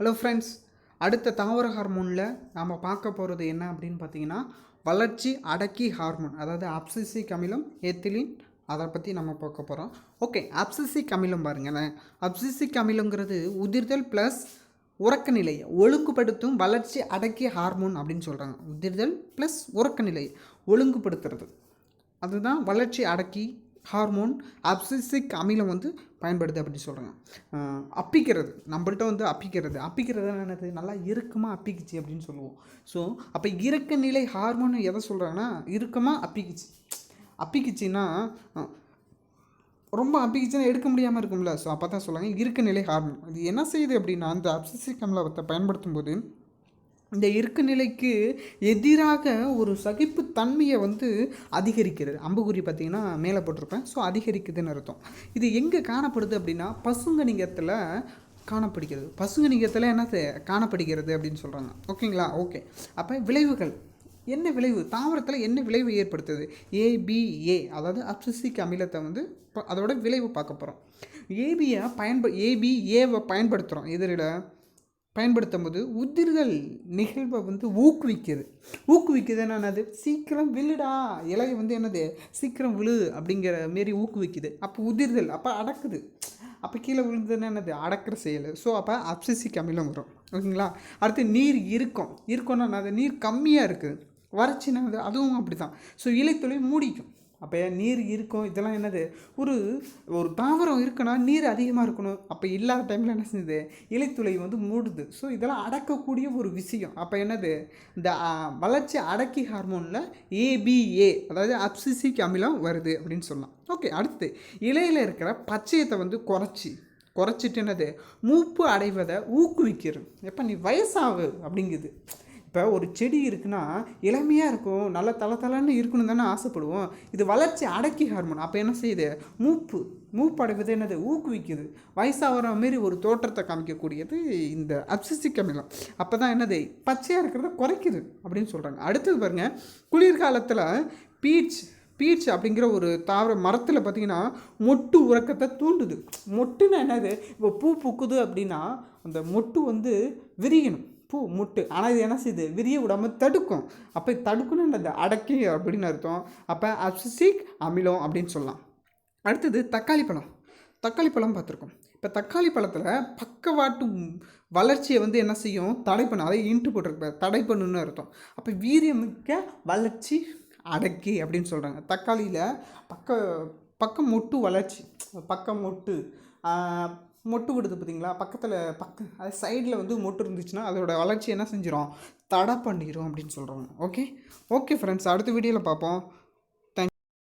Hello friends, அடுத்த தாவர ஹார்மோனில் நாம் பார்க்க போகிறது என்ன அப்படின்னு பார்த்தீங்கன்னா, வளர்ச்சி அடக்கி ஹார்மோன், அதாவது அப்சிசிக் அமிலம், எத்திலின், அதை பற்றி நம்ம பார்க்க போகிறோம். ஓகே, அப்சிசிக் அமிலம் பாருங்களேன். அப்சிசிக் அமிலங்கிறது உதிர்தல் ப்ளஸ் உறக்க நிலையை ஒழுங்குபடுத்தும் வளர்ச்சி அடக்கிய ஹார்மோன் அப்படின்னு சொல்கிறாங்க. உதிர்தல் ப்ளஸ் உறக்க நிலையை ஒழுங்குபடுத்துறது, அதுதான் வளர்ச்சி அடக்கி ஹார்மோன். அப்சிசிக் அமிலம் வந்து பயன்படுது அப்படின்னு சொல்கிறாங்க. அப்பிக்கிறது, நம்மள்ட்ட அப்பிக்கிறது என்னது, நல்லா இறுக்கமாக அப்பிக்குச்சு அப்படின்னு சொல்லுவோம். ஸோ அப்போ இறுக்க நிலை ஹார்மோன் எதை சொல்கிறாங்கன்னா, இறுக்கமாக அப்பிக்குச்சின்னா ரொம்ப அப்பிக்குச்சுன்னா எடுக்க முடியாமல் இருக்கும்ல. ஸோ அப்போ தான் சொல்லுவாங்க இறுக்க நிலை ஹார்மோன். இது என்ன செய்யுது அப்படின்னா, அந்த அப்சிசிக் அமிலத்தை பயன்படுத்தும் போது இந்த இறுக்க நிலைக்கு எதிராக ஒரு சகிப்புத்தன்மையை வந்து அதிகரிக்கிறது. அம்புக்குறி பார்த்திங்கன்னா மேலே போட்டிருப்பேன். ஸோ அதிகரிக்குதுன்னு அர்த்தம். இது எங்கே காணப்படுது அப்படின்னா, பசுங்கணிகத்தில் காணப்படுகிறது. பசுங்கணிகத்தில் என்னது காணப்படுகிறது அப்படின்னு சொல்கிறாங்க. ஓகேங்களா? ஓகே. அப்போ விளைவுகள் என்ன விளைவு, தாவரத்தில் என்ன விளைவு ஏற்படுத்துது? ஏபிஏ, அதாவது அப்சிசிக் அமிலத்தை வந்து அதோட விளைவு பார்க்க போகிறோம். ஏபிஏவை பயன்படுத்துகிறோம். எதிரில் பயன்படுத்தும் போது உதிர்தல் நிகழ்வை வந்து ஊக்குவிக்குது என்னது, சீக்கிரம் விழுடா, இலையை வந்து என்னது சீக்கிரம் விழு அப்படிங்கிற மாரி ஊக்குவிக்குது. அப்போ உதிர்தல், அப்போ அடக்குது. அப்போ கீழே விழுந்ததுன்னு என்னது, அடக்கிற செயல். ஸோ அப்போ அப்சிசிக் அமிலம் வரும். ஓகேங்களா? அடுத்து நீர் இருக்கம்னா என்னது, நீர் கம்மியாக இருக்குது. வறட்சினா அதுவும் அப்படி தான். ஸோ இலைத்துளை மூடிக்கும். அப்போ நீர் இருக்கும். இதெல்லாம் என்னது, ஒரு தாவரம் இருக்குன்னா நீர் அதிகமாக இருக்கணும். அப்போ இல்லாத டைமில் என்ன செஞ்சது, இலைத்துளை வந்து மூடுது. ஸோ இதெல்லாம் அடக்கக்கூடிய ஒரு விஷயம். அப்போ என்னது, இந்த வளர்ச்சி அடக்கி ஹார்மோனில் ஏபிஏ, அதாவது அப்சிசிக் அமிலம் வருது அப்படின்னு சொல்லலாம். ஓகே. அடுத்து இலையில் இருக்கிற பச்சையத்தை வந்து குறைச்சிட்டு என்னது, மூப்பு அடைவதை ஊக்குவிக்கிறது. எப்போ நீ வயசாகு அப்படிங்குது. இப்போ ஒரு செடி இருக்குன்னா இளமையாக இருக்கும், நல்லா தளன்னு இருக்கணும் தானே ஆசைப்படுவோம். இது வளர்ச்சி அடக்கி ஹார்மோன். அப்போ என்ன செய்யுது, மூப்பு அடைவது என்னது, ஊக்குவிக்குது. வயசாகிற மாரி ஒரு தோற்றத்தை காமிக்கக்கூடியது இந்த அப்சிசிக் அமிலம். அப்போ தான் என்னது, பச்சையாக இருக்கிறத குறைக்குது அப்படின்னு சொல்கிறாங்க. அடுத்தது பாருங்கள், குளிர்காலத்தில் பீச் அப்படிங்கிற ஒரு தாவர மரத்தில் பார்த்திங்கன்னா மொட்டு உறக்கத்தை தூண்டுது. மொட்டுன்னா என்னது, இப்போ பூ பூக்குது அப்படின்னா அந்த மொட்டு வந்து விரியணும், மொட்டு. ஆனால் இது என்ன செய்யுது, விரிய விடாமல் தடுக்கும். அப்போ தடுக்கணும் என்னது, அடக்கி அப்படின்னு அர்த்தம். அப்போ அப்சிசிக் அமிலம் அப்படின்னு சொல்லலாம். அடுத்தது தக்காளி பழம் பார்த்துருக்கோம். இப்போ தக்காளி பழத்தில் பக்கவாட்டு வளர்ச்சியை வந்து என்ன செய்யும், தடை பண்ணும். அதை இன்ட்டு போட்டிருக்க, தடை பண்ணுன்னு அர்த்தம். அப்போ வீரியமிக்க வளர்ச்சி அடக்கி அப்படின்னு சொல்கிறாங்க. தக்காளியில் பக்கம் மொட்டு வளர்ச்சி, பக்கம் மொட்டு விடுது பார்த்தீங்களா, பக்கத்தில் அது சைடில் வந்து மொட்டு இருந்துச்சுன்னா அதோட வளர்ச்சி என்ன செஞ்சிடும், தடை பண்ணிடும் அப்படின்னு சொல்கிறாங்க. ஓகே ஃப்ரெண்ட்ஸ், அடுத்த வீடியோவில் பார்ப்போம்.